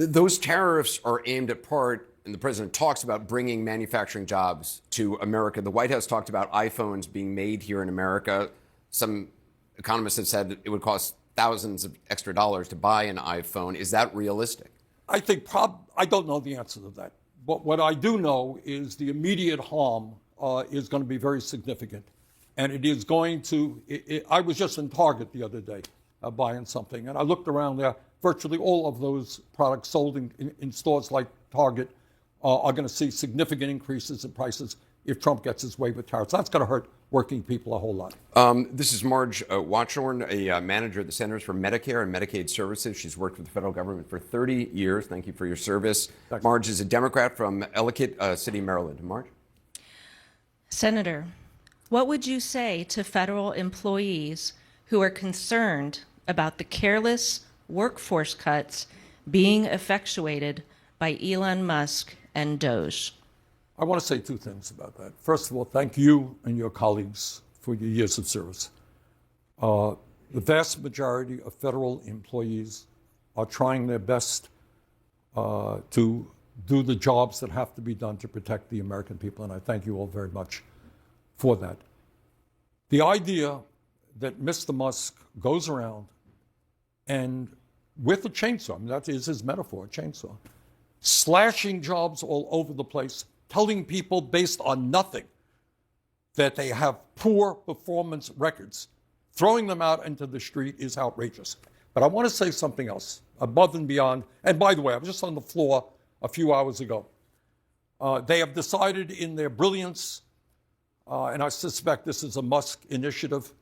Those tariffs are aimed at part, and the president talks about bringing manufacturing jobs to America. The White House talked about iPhones being made here in America. Some economists have said it would cost thousands of extra dollars to buy an iPhone. Is that realistic? I think I don't know the answer to that. But what I do know is the immediate harm is going to be very significant. And it is going to, I was just in Target the other day buying something, and I looked around there. Virtually all of those products sold in stores like Target are going to see significant increases in prices if Trump gets his way with tariffs. That's going to hurt working people a whole lot. This is Marge Watchorn, a manager at the Centers for Medicare and Medicaid Services. She's worked with the federal government for 30 years. Thank you for your service. Thanks. Marge is a Democrat from Ellicott City, Maryland. Marge? Senator, what would you say to federal employees who are concerned about the careless workforce cuts being effectuated by Elon Musk and Doge? I want to say two things about that. First of all, thank you and your colleagues for your years of service. The vast majority of federal employees are trying their best to do the jobs that have to be done to protect the American people, and I thank you all very much for that. The idea that Mr. Musk goes around and with a chainsaw, I mean, that is his metaphor, a chainsaw, slashing jobs all over the place, telling people based on nothing that they have poor performance records, throwing them out into the street is outrageous. But I want to say something else, above and beyond. And by the way, I was just on the floor a few hours ago. They have decided in their brilliance, and I suspect this is a Musk initiative,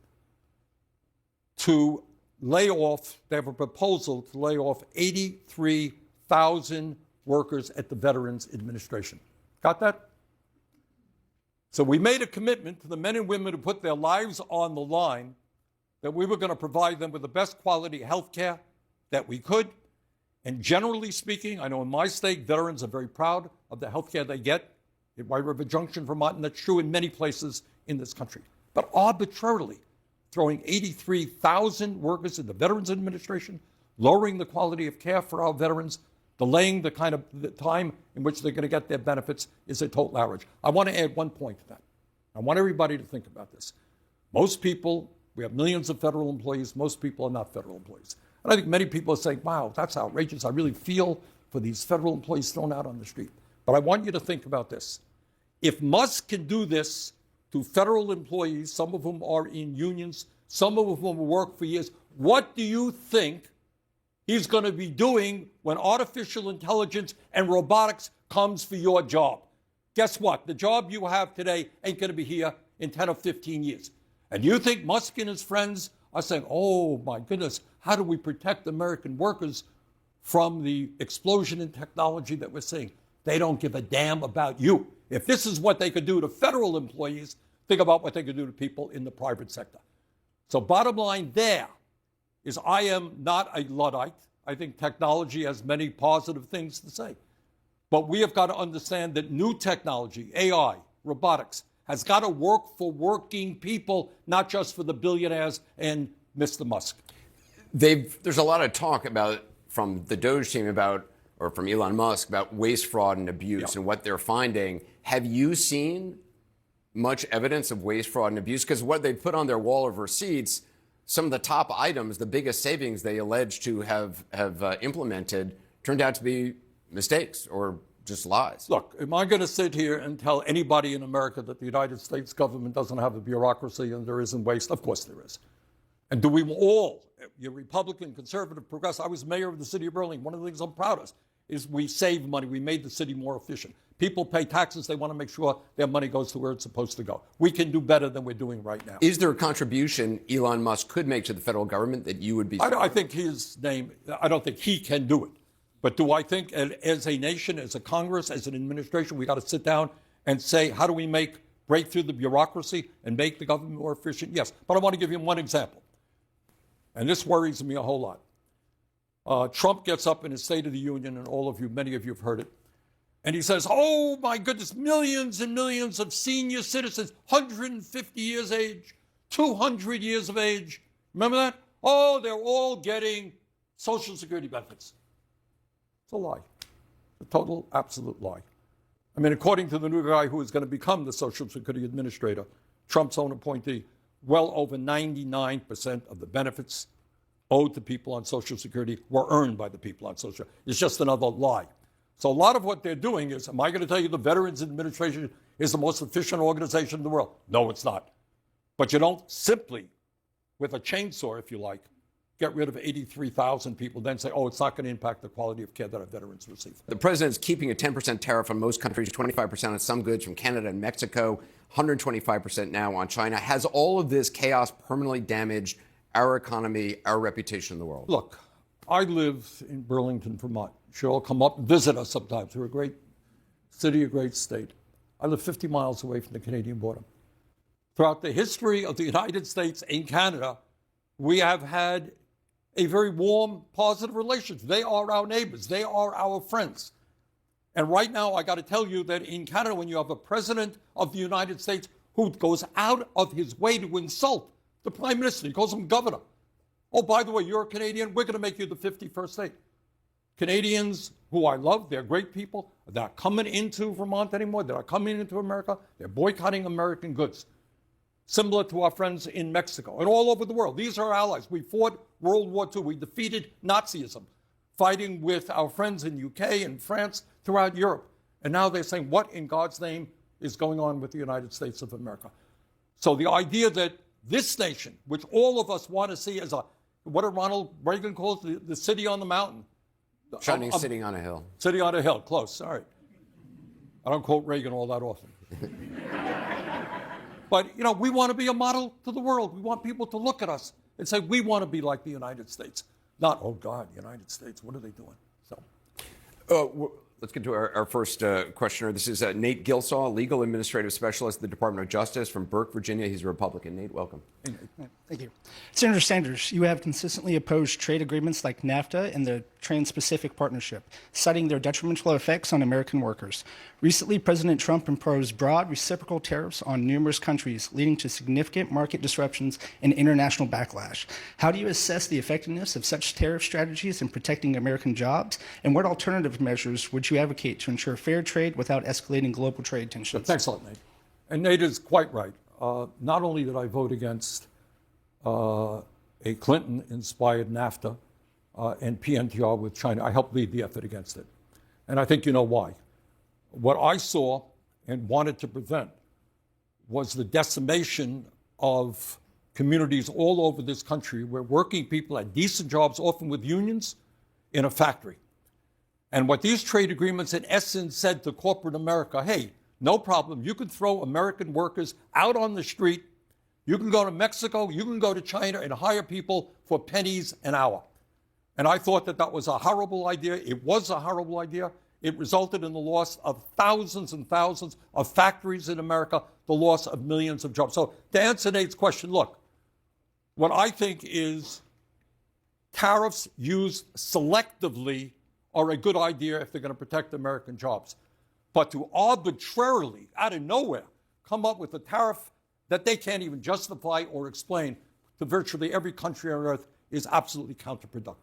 to lay off, they have a proposal to lay off 83,000 workers at the Veterans Administration. Got that? So we made a commitment to the men and women who put their lives on the line that we were going to provide them with the best quality health care that we could. And generally speaking, I know in my state, veterans are very proud of the health care they get in White River Junction, Vermont, and that's true in many places in this country. But arbitrarily throwing 83,000 workers in the Veterans Administration, lowering the quality of care for our veterans, delaying the kind of the time in which they're going to get their benefits is a total outrage. I want to add one point to that. I want everybody to think about this. Most people, we have millions of federal employees, most people are not federal employees. And I think many people are saying, wow, that's outrageous. I really feel for these federal employees thrown out on the street. But I want you to think about this. If Musk can do this to federal employees, some of whom are in unions, some of whom work for years, what do you think he's going to be doing when artificial intelligence and robotics comes for your job? Guess what? The job you have today ain't going to be here in 10 or 15 years. And you think Musk and his friends are saying, oh, my goodness, how do we protect American workers from the explosion in technology that we're seeing? They don't give a damn about you. If this is what they could do to federal employees, think about what they could do to people in the private sector. So bottom line there is I am not a Luddite. I think technology has many positive things to say. But we have got to understand that new technology, AI, robotics, has got to work for working people, not just for the billionaires and Mr. Musk. There's a lot of talk about, from the Doge team about, or from Elon Musk, about waste, fraud, and abuse and what they're finding. Have you seen much evidence of waste, fraud, and abuse? Because what they put on their wall of receipts, some of the top items, the biggest savings they allege to have implemented, turned out to be mistakes or just lies. Look, am I going to sit here and tell anybody in America that the United States government doesn't have a bureaucracy and there isn't waste? Of course there is. And do we all, you're Republican, conservative, progressive, I was mayor of the city of Burlington. One of the things I'm proud of is we saved money. We made the city more efficient. People pay taxes. They want to make sure their money goes to where it's supposed to go. We can do better than we're doing right now. Is there a contribution Elon Musk could make to the federal government that you would be? I think his name, I don't think he can do it. But do I think as a nation, as a Congress, as an administration, we got to sit down and say, how do we break through the bureaucracy and make the government more efficient? Yes. But I want to give you one example. And this worries me a whole lot. Trump gets up in his State of the Union, and many of you have heard it. And he says, oh, my goodness, millions and millions of senior citizens, 150 years age, 200 years of age. Remember that? Oh, they're all getting Social Security benefits. It's a lie. A total, absolute lie. I mean, according to the new guy who is going to become the Social Security Administrator, Trump's own appointee, well over 99% of the benefits owed to people on Social Security were earned by the people on Social Security. It's just another lie. So a lot of what they're doing is, am I going to tell you the Veterans Administration is the most efficient organization in the world? No, it's not. But you don't simply, with a chainsaw, if you like, get rid of 83,000 people, then say, oh, it's not going to impact the quality of care that our veterans receive. The president's keeping a 10% tariff on most countries, 25% on some goods from Canada and Mexico, 125% now on China. Has all of this chaos permanently damaged our economy, our reputation in the world? Look, I live in Burlington, Vermont. You should all come up and visit us sometimes. We're a great city, a great state. I live 50 miles away from the Canadian border. Throughout the history of the United States and Canada, we have had a very warm, positive relationship. They are our neighbors. They are our friends. And right now, I got to tell you that in Canada, when you have a president of the United States who goes out of his way to insult the prime minister, he calls him governor. Oh, by the way, you're a Canadian. We're going to make you the 51st state. Canadians, who I love, they're great people. They're not coming into Vermont anymore. They're not coming into America. They're boycotting American goods. Similar to our friends in Mexico and all over the world. These are our allies. We fought World War II. We defeated Nazism, fighting with our friends in UK and France, throughout Europe. And now they're saying, what in God's name is going on with the United States of America? So the idea that this nation, which all of us want to see as a, what did Ronald Reagan call it, the city on the mountain? Shining city on a hill. City on a hill, close, all right. I don't quote Reagan all that often. But, you know, we want to be a model to the world. We want people to look at us and say, we want to be like the United States. Not, oh, God, United States, what are they doing? So, let's get to our first questioner. This is Nate Gilsaw, legal administrative specialist at the Department of Justice from Burke, Virginia. He's a Republican. Nate, welcome. Thank you. Senator Sanders, you have consistently opposed trade agreements like NAFTA and the Trans-Pacific Partnership, citing their detrimental effects on American workers. Recently, President Trump imposed broad reciprocal tariffs on numerous countries, leading to significant market disruptions and international backlash. How do you assess the effectiveness of such tariff strategies in protecting American jobs, and what alternative measures would you advocate to ensure fair trade without escalating global trade tensions? thanks a lot, Nate. And Nate is quite right. Not only did I vote against a Clinton-inspired NAFTA and PNTR with China, I helped lead the effort against it. And I think you know why. What I saw and wanted to prevent was the decimation of communities all over this country where working people had decent jobs, often with unions, in a factory. And what these trade agreements in essence said to corporate America, hey, no problem, you can throw American workers out on the street, you can go to Mexico, you can go to China and hire people for pennies an hour. And I thought that that was a horrible idea. It was a horrible idea. It resulted in the loss of thousands and thousands of factories in America, the loss of millions of jobs. So to answer Nate's question, look, what I think is tariffs used selectively are a good idea if they're going to protect American jobs. But to arbitrarily, out of nowhere, come up with a tariff that they can't even justify or explain to virtually every country on earth is absolutely counterproductive.